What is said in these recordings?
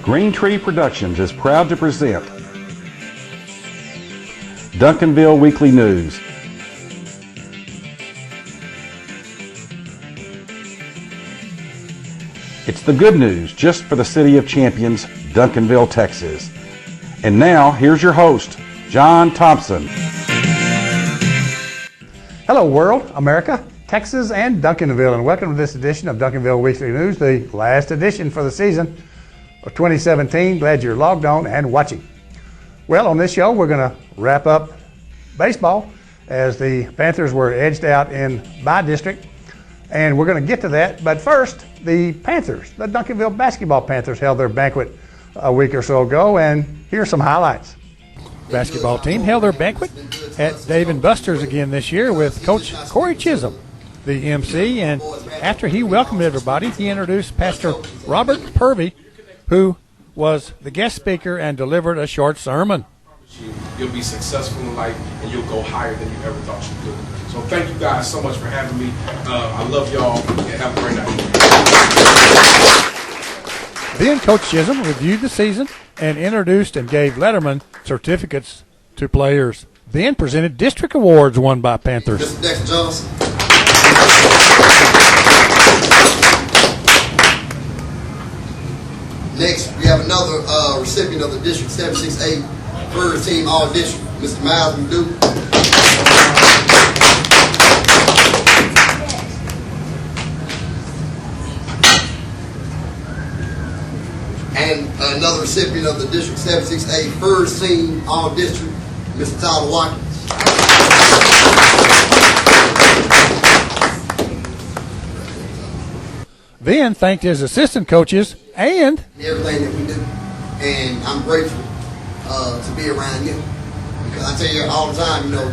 Green Tree Productions is proud to present Duncanville Weekly News. It's the good news just for the City of Champions, Duncanville, Texas. And now, here's your host, John Thompson. Hello world, America, Texas, and Duncanville, and welcome to this edition of Duncanville Weekly News, the last edition for the season of 2017. Glad you're logged on and watching. Well, on this show, we're going to wrap up baseball as the Panthers were edged out in my district, and we're going to get to that. But first, the Panthers, the Duncanville basketball Panthers, held their banquet a week or so ago, and here's some highlights. Basketball team held their banquet at Dave & Buster's again this year with Coach Corey Chisholm, the MC, and after he welcomed everybody, he introduced Pastor Robert Purvey, who was the guest speaker and delivered a short sermon. You'll be successful in life and you'll go higher than you ever thought you could. So thank you guys so much for having me. I love y'all and have a great night. Then Coach Chisholm reviewed the season and introduced and gave Letterman certificates to players. Then presented district awards won by Panthers. Mr. Dexter Johnson. Next, we have another recipient of the District 768 First Team All District, Mr. Miles Duke. And another recipient of the District 768 First Team All District, Mr. Tyler Watkins. Then thanked his assistant coaches and everything that we do, and I'm grateful to be around you, because I tell you all the time, you know,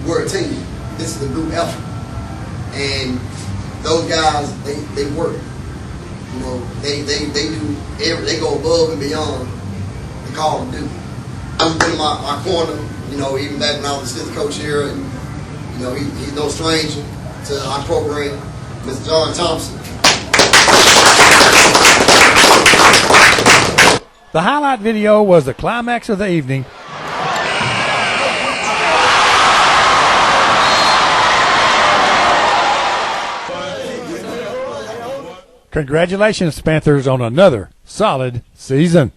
we're a team. This is a group effort, and those guys, they work. You know, they go above and beyond the call to do. I'm in my corner, you know, even back when I was assistant coach here, and you know, he's no stranger to our program, Mr. John Thompson. the highlight video was the climax of the evening. Congratulations, Panthers, on another solid season.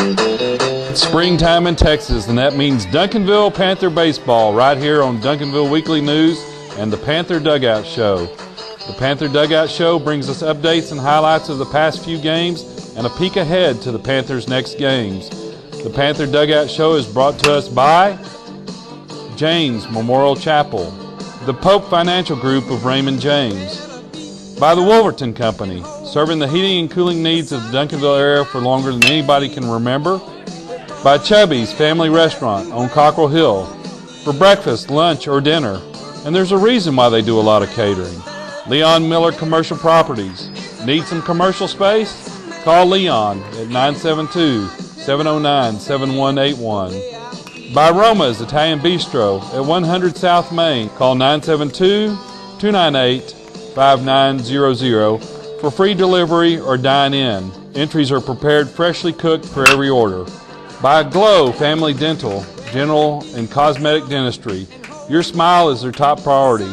It's springtime in Texas, and that means Duncanville Panther baseball right here on Duncanville Weekly News and the Panther Dugout Show. The Panther Dugout Show brings us updates and highlights of the past few games and a peek ahead to the Panthers' next games. The Panther Dugout Show is brought to us by James Memorial Chapel, the Pope Financial Group of Raymond James, by the Wolverton Company, serving the heating and cooling needs of the Duncanville area for longer than anybody can remember, by Chubby's Family Restaurant on Cockrell Hill for breakfast, lunch, or dinner, and there's a reason why they do a lot of catering. Leon Miller Commercial Properties. Need some commercial space? Call Leon at 972-709-7181. By Roma's Italian Bistro at 100 South Main. Call 972-298-5900 for free delivery or dine-in. Entries are prepared freshly cooked for every order. By Glow Family Dental, General and Cosmetic Dentistry. Your smile is their top priority.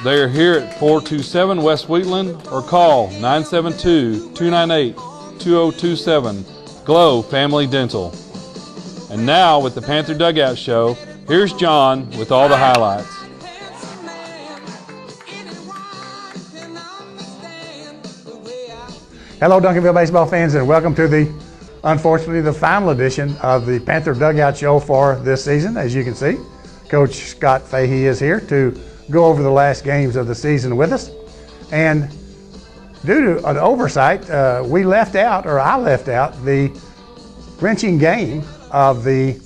They are here at 427 West Wheatland or call 972-298-2027. Glow Family Dental. And now with the Panther Dugout Show, here's John with all the highlights. Hello, Duncanville baseball fans, and welcome to unfortunately, the final edition of the Panther Dugout Show for this season. As you can see, Coach Scott Fahey is here to go over the last games of the season with us. And due to an oversight, I left out the wrenching game of the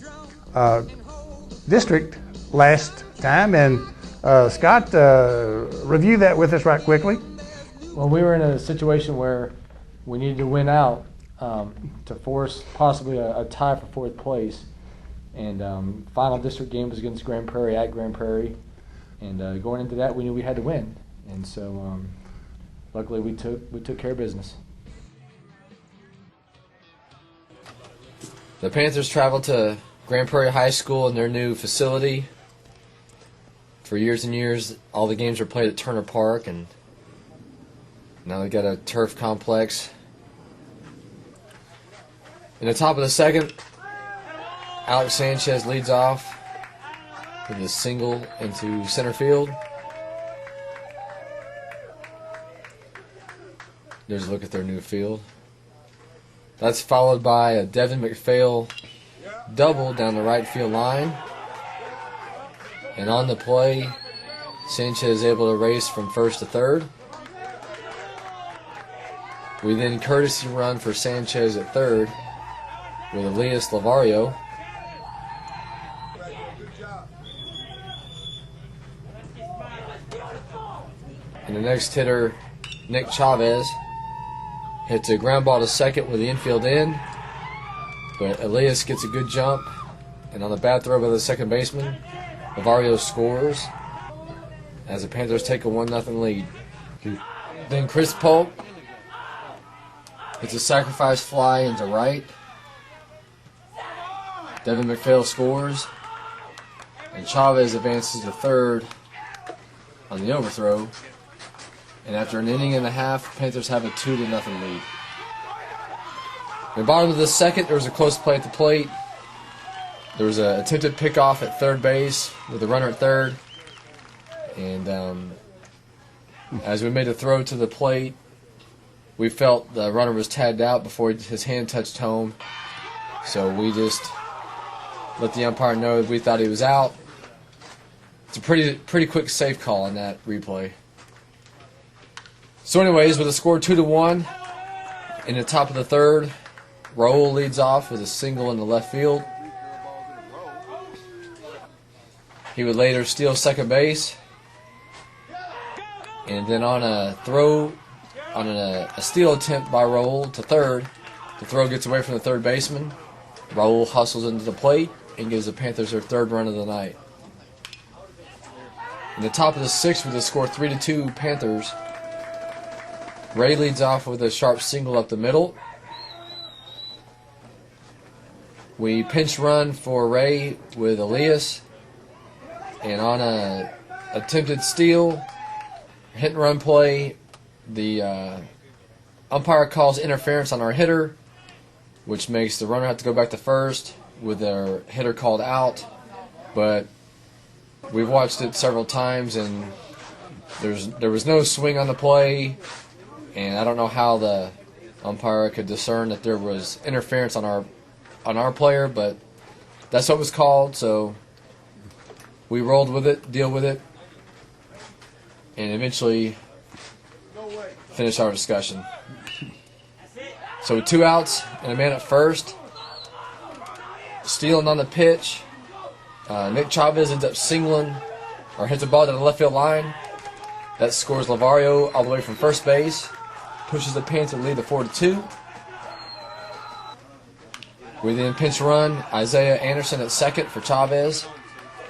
district last time. And Scott, review that with us right quickly. Well, we were in a situation where we needed to win out to force possibly a tie for 4th place. And final district game was against Grand Prairie at Grand Prairie. And going into that, we knew we had to win. And so luckily we took care of business. The Panthers traveled to Grand Prairie High School in their new facility. For years and years, all the games were played at Turner Park, and now they got a turf complex. In the top of the second, Alex Sanchez leads off with a single into center field. There's a look at their new field. That's followed by a Devin McPhail double down the right field line. And on the play, Sanchez is able to race from first to third. We then courtesy run for Sanchez at third with Elias Lavario. And the next hitter, Nick Chavez, hits a ground ball to second with the infield in. But Elias gets a good jump. And on the bad throw by the second baseman, Lavario scores as the Panthers take a 1-0 lead. Then Chris Polk hits a sacrifice fly into right. Devin McPhail scores. And Chavez advances to third on the overthrow. And after an inning and a half, Panthers have a 2-0 lead. In the bottom of the second, there was a close play at the plate. There was an attempted pickoff at third base with a runner at third. And as we made a throw to the plate, we felt the runner was tagged out before his hand touched home. So we just let the umpire know that we thought he was out. It's a pretty quick safe call on that replay. So anyways, with a score 2-1 in the top of the third, Raul leads off with a single in the left field. He would later steal second base. And then on a throw, on a steal attempt by Raul to third, the throw gets away from the third baseman. Raul hustles into the plate and gives the Panthers their third run of the night. In the top of the sixth with a score 3-2 Panthers, Ray leads off with a sharp single up the middle. We pinch run for Ray with Elias. And on a attempted steal, hit and run play, the umpire calls interference on our hitter, which makes the runner have to go back to first with their hitter called out. But we've watched it several times, and there was no swing on the play, and I don't know how the umpire could discern that there was interference on our player, but that's what was called. So we rolled with it, deal with it, and eventually finished our discussion. So with 2 outs and a man at first, stealing on the pitch, Nick Chavez ends up singling or hits a ball to the left field line. That scores Lavario all the way from first base, pushes the Panther lead to 4-2. We then pinch run Isaiah Anderson at second for Chavez.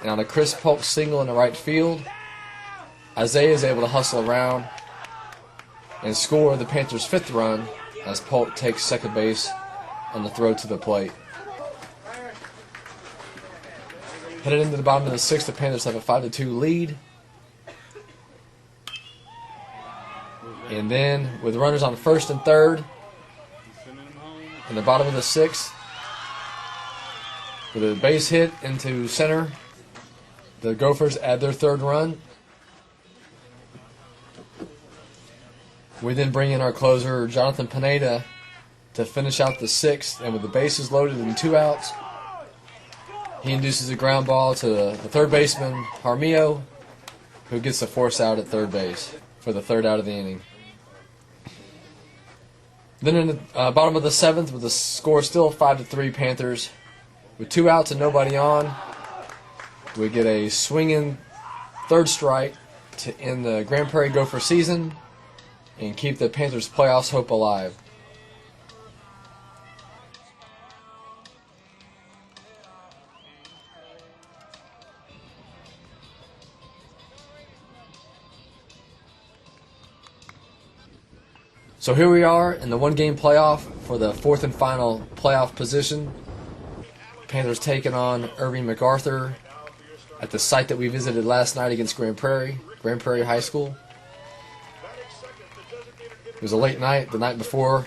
And on a Chris Polk single in the right field, Isaiah is able to hustle around and score the Panthers' 5th run as Polk takes second base on the throw to the plate. Headed into the bottom of the 6th, the Panthers have a 5-2 lead. And then with runners on first and third, in the bottom of the 6th, with a base hit into center, the Gophers add their 3rd run. We then bring in our closer, Jonathan Pineda, to finish out the 6th. And with the bases loaded and 2 outs, he induces a ground ball to the third baseman, Jaramillo, who gets the force out at third base for the 3rd out of the inning. Then in the bottom of the 7th, with the score still 5-3 Panthers, with 2 outs and nobody on, we get a swinging 3rd strike to end the Grand Prairie Gopher season and keep the Panthers' playoffs hope alive. So here we are in the one-game playoff for the fourth and final playoff position. Panthers taking on Irving MacArthur at the site that we visited last night against Grand Prairie High School. It was a late night, the night before,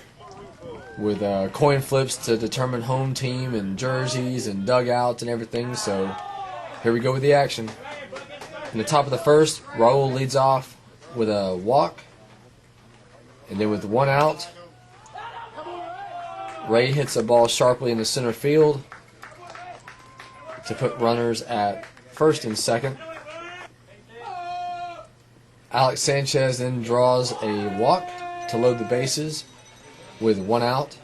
with coin flips to determine home team and jerseys and dugouts and everything. So here we go with the action. In the top of the first, Raul leads off with a walk. And then with one out, Ray hits a ball sharply in the center field to put runners at first and second. Alex Sanchez then draws a walk to load the bases with one out.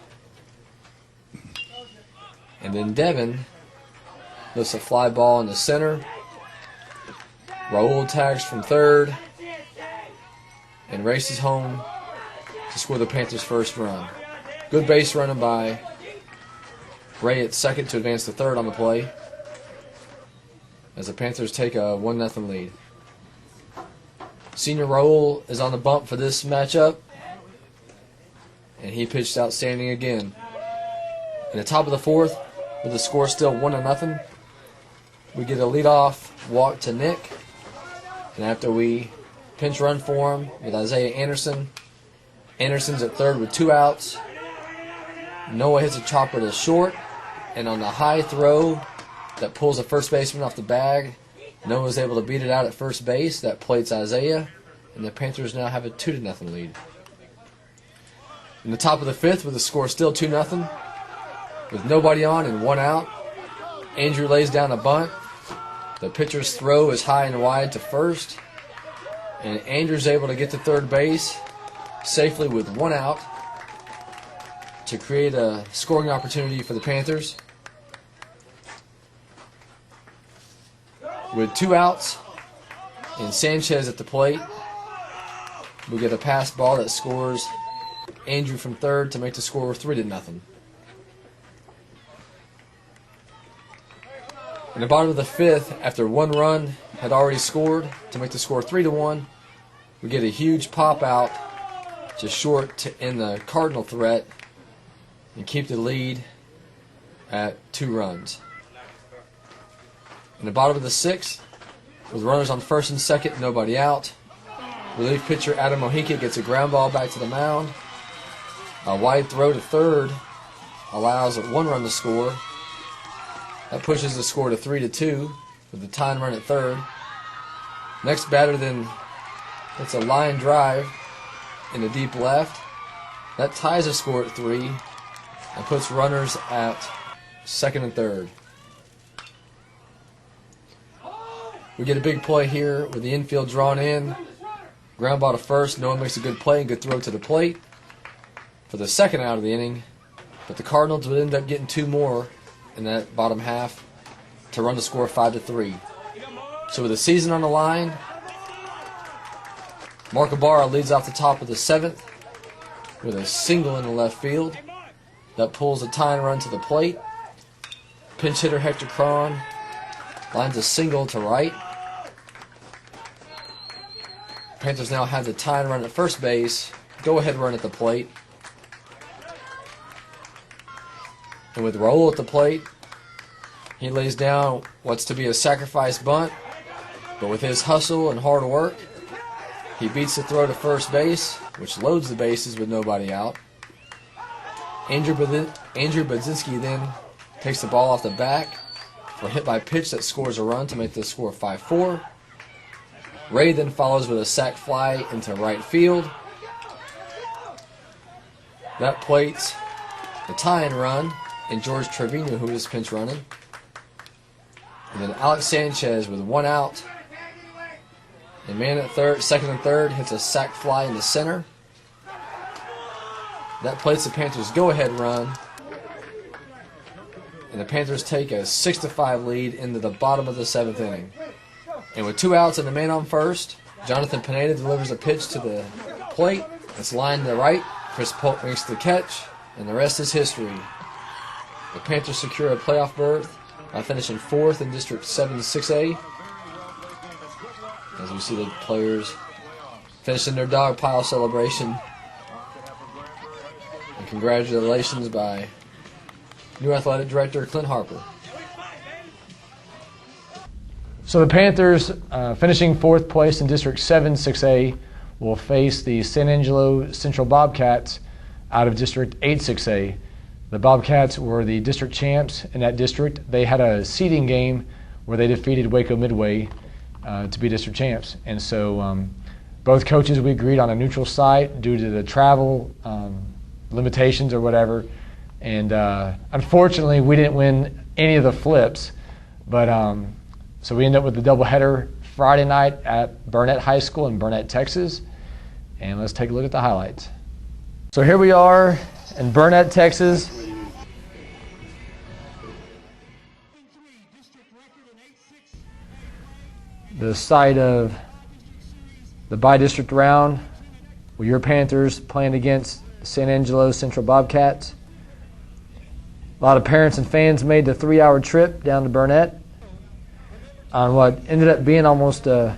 And then Devin lifts a fly ball in the center. Raul tags from third and races home to score the Panthers' first run. Good base running by Ray at second to advance to third on the play, as the Panthers take a 1-0 lead. Senior Raul is on the bump for this matchup, and he pitched outstanding again. In the top of the fourth, with the score still 1-0, we get a leadoff walk to Nick, and after we pinch run for him with Isaiah Anderson, Anderson's at third with 2 outs. Noah hits a chopper to short, and on the high throw that pulls the first baseman off the bag, Noah's able to beat it out at first base. That plates Isaiah, and the Panthers now have a 2-0 lead. In the top of the fifth, with the score still 2-0, with nobody on and 1 out, Andrew lays down a bunt. The pitcher's throw is high and wide to first, and Andrew's able to get to third base safely with 1 out to create a scoring opportunity for the Panthers. With 2 outs and Sanchez at the plate, we get a pass ball that scores Andrew from third to make the score 3-0. In the bottom of the fifth, after 1 run had already scored to make the score 3-1, we get a huge pop out to short to end the Cardinal threat and keep the lead at 2 runs. In the bottom of the sixth, with runners on first and second, nobody out, relief pitcher Adam Mojica gets a ground ball back to the mound. A wide throw to third allows 1 run to score. That pushes the score to 3-2 with the tying run at third. Next batter then hits a line drive in the deep left. That ties the score at 3 and puts runners at second and third. We get a big play here with the infield drawn in. Ground ball to first. Noah makes a good play and good throw to the plate for the second out of the inning. But the Cardinals would end up getting 2 more in that bottom half to run the score 5-3. So with the season on the line, Mark Ibarra leads off the top of the 7th with a single in the left field. That pulls a tying run to the plate. Pinch hitter Hector Cron lines a single to right. Panthers now have the tying run at first base, go-ahead run at the plate. And with Raul at the plate, he lays down what's to be a sacrifice bunt, but with his hustle and hard work, he beats the throw to first base, which loads the bases with nobody out. Andrew Budzinski then takes the ball off the back for a hit by pitch that scores a run to make the score 5-4. Ray then follows with a sac fly into right field. That plates the tie-in run and George Trevino, who is pinch running. And then Alex Sanchez with 1 out. And man at third, second and third, hits a sac fly in the center. That plates the Panthers' go-ahead run. And the Panthers take a 6-5 lead into the bottom of the 7th inning. And with 2 outs and a man on first, Jonathan Pineda delivers a pitch to the plate. It's lined to right. Chris Polk makes the catch, and the rest is history. The Panthers secure a playoff berth by finishing 4th in District 7-6A. As we see the players finishing their dog pile celebration congratulations by new athletic director Clint Harper. So the Panthers, finishing 4th place in District 7 6A, will face the San Angelo Central Bobcats out of District 8 6A. The Bobcats were the district champs in that district. They had a seeding game where they defeated Waco Midway to be district champs. And so both coaches, we agreed on a neutral site due to the travel limitations or whatever. And unfortunately, we didn't win any of the flips. But so we ended up with the doubleheader Friday night at Burnett High School in Burnett, Texas. And let's take a look at the highlights. So here we are in Burnett, Texas. The site of the bi-district round with your Panthers playing against San Angelo Central Bobcats. A lot of parents and fans made the 3-hour trip down to Burnett on what ended up being almost a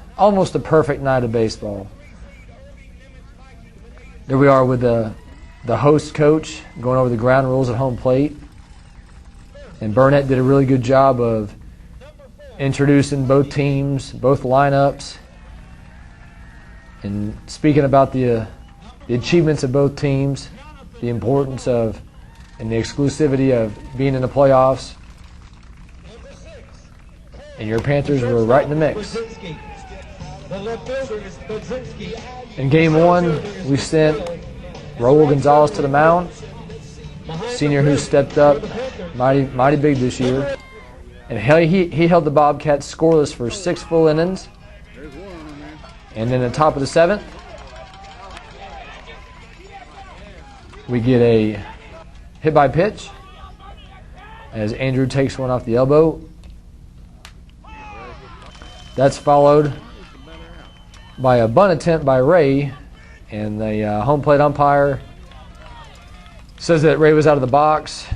perfect night of baseball. There we are with the host coach going over the ground rules at home plate. And Burnett did a really good job of introducing both teams, both lineups, and speaking about the achievements of both teams, the importance of and the exclusivity of being in the playoffs. And your Panthers were right in the mix. In game 1, we sent Raul Gonzalez to the mound, senior who stepped up mighty big this year. And he held the Bobcats scoreless for 6 full innings. And then at the top of the 7th, we get a hit by pitch as Andrew takes one off the elbow. That's followed by a bunt attempt by Ray, and the home plate umpire says that Ray was out of the box.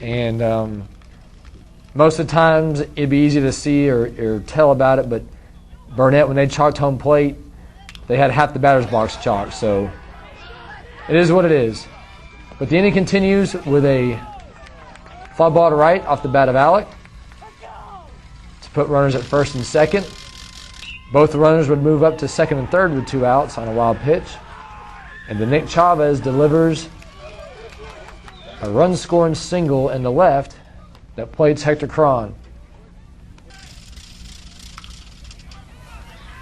And most of the times it'd be easy to see or tell about it, but Burnett, when they chalked home plate, they had half the batter's box chalked, so it is what it is. But the inning continues with a fly ball to right off the bat of Alec to put runners at first and second. Both runners would move up to second and third with 2 outs on a wild pitch. And then Nick Chavez delivers a run-scoring single in the left that plates Hector Cron.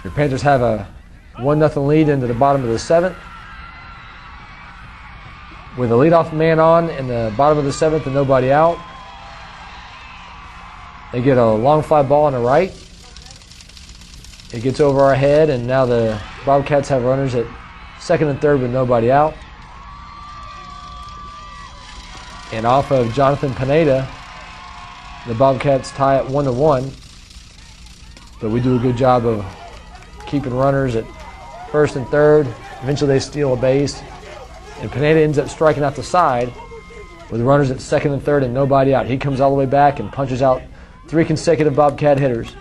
Your Panthers have a 1-0 lead into the bottom of the 7th. With a leadoff man on in the bottom of the 7th and nobody out. They get a long fly ball on the right. It gets over our head, and now the Bobcats have runners at second and third with nobody out. And off of Jonathan Pineda, the Bobcats tie at 1-1. But we do a good job of keeping runners at first and third. Eventually they steal a base. And Pineda ends up striking out the side with runners at second and third and nobody out. He comes all the way back and punches out 3 consecutive Bobcat hitters.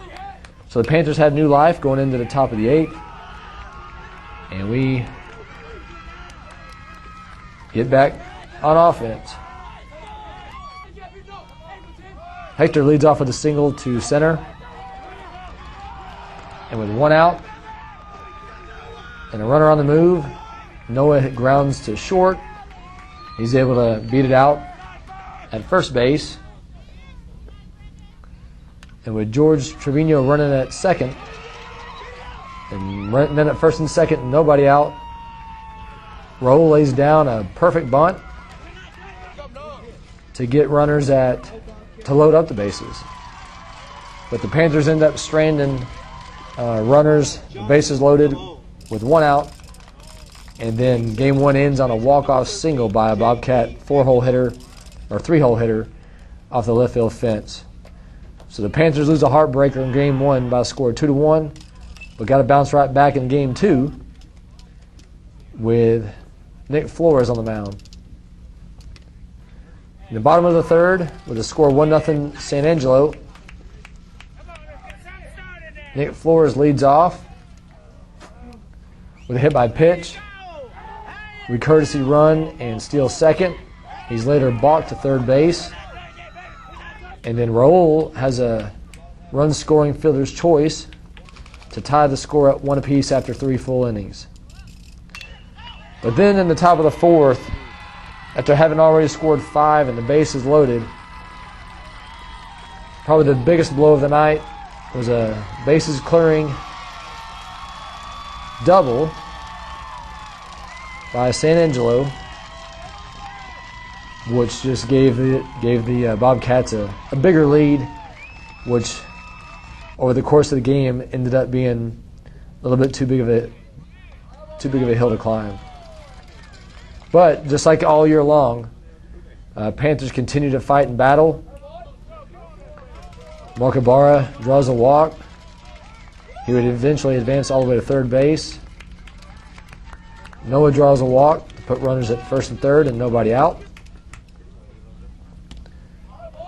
So the Panthers had new life going into the top of the 8th. And we get back on offense. Hector leads off with a single to center. And with 1 out and a runner on the move, Noah grounds to short. He's able to beat it out at first base. And with George Trevino running at second, and then at first and second, nobody out, Raul lays down a perfect bunt to get runners to load up the bases. But the Panthers end up stranding runners, bases loaded with 1 out. And then game 1 ends on a walk-off single by a Bobcat 4-hole hitter, or 3-hole hitter, off the left field fence. So the Panthers lose a heartbreaker in game 1 by a score of 2-1, but got to bounce right back in game 2 with Nick Flores on the mound. In the bottom of the 3rd, with a score of 1-0 San Angelo, Nick Flores leads off with a hit by pitch. We courtesy run and steal second. He's later balked to third base. And then Raul has a run-scoring fielder's choice to tie the score at 1 apiece after 3 full innings. But then in the top of the 4th, after having already scored 5 and the base is loaded, probably the biggest blow of the night was a bases clearing double by San Angelo, which just gave the Bobcats a bigger lead, which over the course of the game ended up being a little bit too big of a hill to climb. But just like all year long, Panthers continue to fight and battle. Mark Ibarra draws a walk. He would eventually advance all the way to third base. Noah draws a walk to put runners at first and third and nobody out.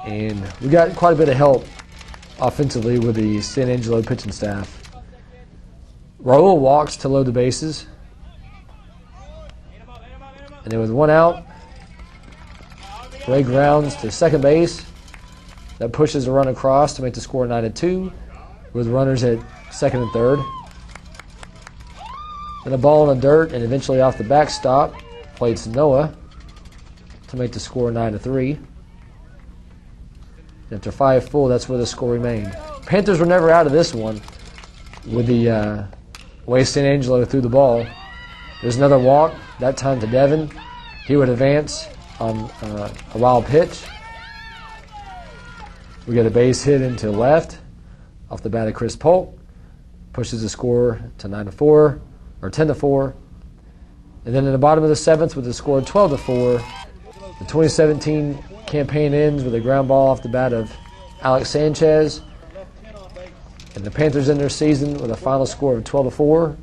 And we got quite a bit of help offensively with the San Angelo pitching staff. Raul walks to load the bases. And then with 1 out, Ray grounds to second base. That pushes a run across to make the score 9-2 with runners at second and third. Then a ball in the dirt and eventually off the backstop played to Noah to make the score 9-3. After 5 full, that's where the score remained. Panthers were never out of this one with the way San Angelo threw the ball. There's another walk, that time to Devin. He would advance on a wild pitch. We get a base hit into left off the bat of Chris Polk. Pushes the score to 9-4 or 10-4. And then in the bottom of the 7th with the score 12-4, the 2017 campaign ends with a ground ball off the bat of Alex Sanchez. And the Panthers end their season with a final score of 12-4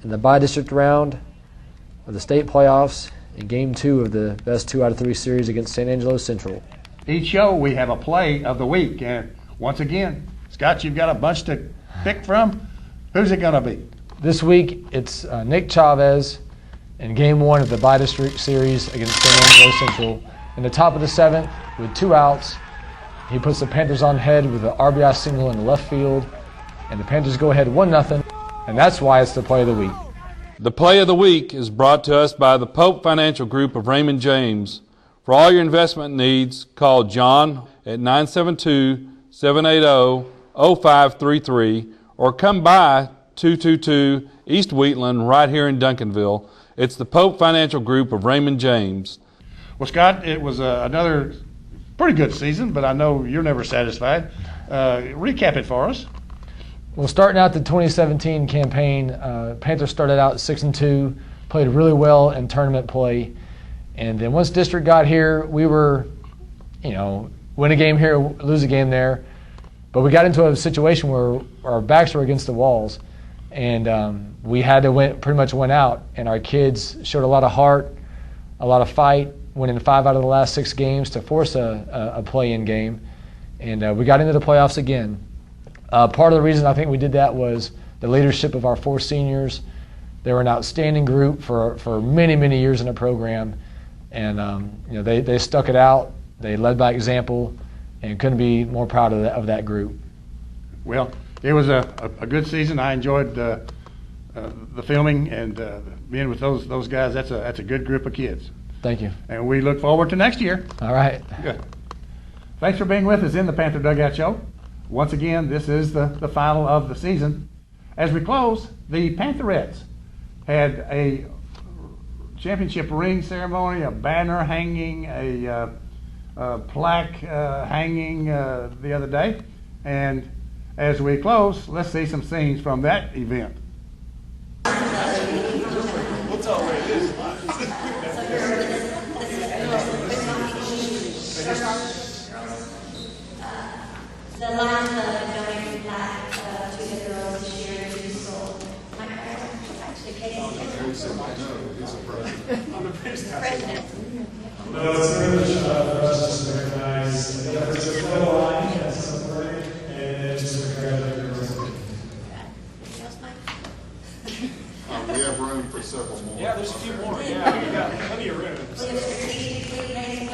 in the bi-district round of the state playoffs in Game 2 of the best 2 out of 3 series against San Angelo Central. Each show we have a play of the week. And once again, Scott, you've got a bunch to pick from. Who's it going to be? This week it's Nick Chavez in Game 1 of the bi-district series against San Angelo Central. In the top of the 7th with 2 outs, he puts the Panthers on head with an RBI single in the left field. And the Panthers go ahead 1-0, and that's why it's the play of the week. The play of the week is brought to us by the Pope Financial Group of Raymond James. For all your investment needs, call John at 972-780-0533 or come by 222 East Wheatland right here in Duncanville. It's the Pope Financial Group of Raymond James. Well, Scott, it was another pretty good season, but I know you're never satisfied. Recap it for us. Well, starting out the 2017 campaign, Panthers started out 6-2, played really well in tournament play. And then once district got here, we were, win a game here, lose a game there. But we got into a situation where our backs were against the walls. And we had to pretty much win out. And our kids showed a lot of heart, a lot of fight, winning 5 out of the last 6 games to force a play-in game. And we got into the playoffs again. Part of the reason I think we did that was the leadership of our 4 seniors. They were an outstanding group for many, many years in the program. And they stuck it out. They led by example and couldn't be more proud of that group. Well, it was a good season. I enjoyed the filming and being with those guys. That's a good group of kids. Thank you. And we look forward to next year. All right. Good. Thanks for being with us in the Panther Dugout Show. Once again, this is the final of the season. As we close, the Pantherettes had a championship ring ceremony, a banner hanging, a plaque hanging the other day. And as we close, let's see some scenes from that event. The last donated plaque to the girls this year to be sold. My parents actually paid I'm the president. No, it's a privilege for us to recognize the efforts of the line and support and just congratulate the girls. We have room for several more. Yeah, there's a few more. Yeah, we got plenty of room. Strategically,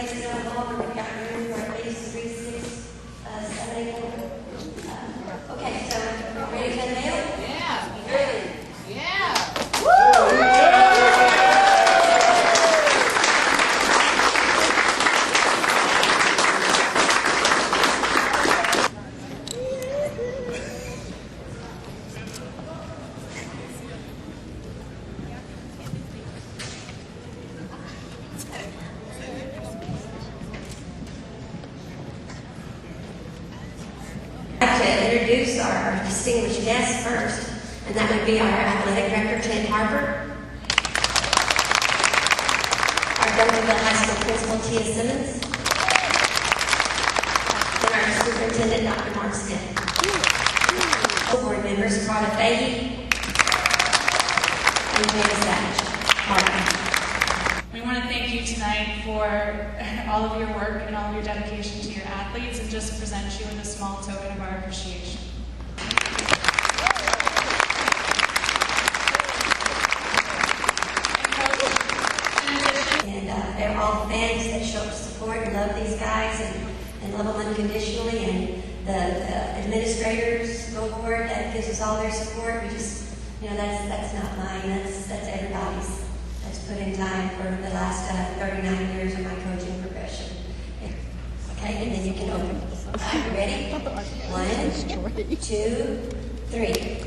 distinguished guests first, and that would be our athletic director, Ted Harper, our Duncanville High School principal, Tia Simmons, and our superintendent, Dr. Mark Smith. Board members, Carla Fahey, and Janice Savage. We want to thank you tonight for all of your work and all of your dedication to your athletes, and just present you with a small token of our appreciation. And they're all fans that show up to support and love these guys and love them unconditionally. And the administrators, school board, that gives us all their support. We just, that's not mine. That's everybody's. That's put in time for the last 39 years of my coaching profession. Okay, and then you can open. Are you ready? 1, 2, 3.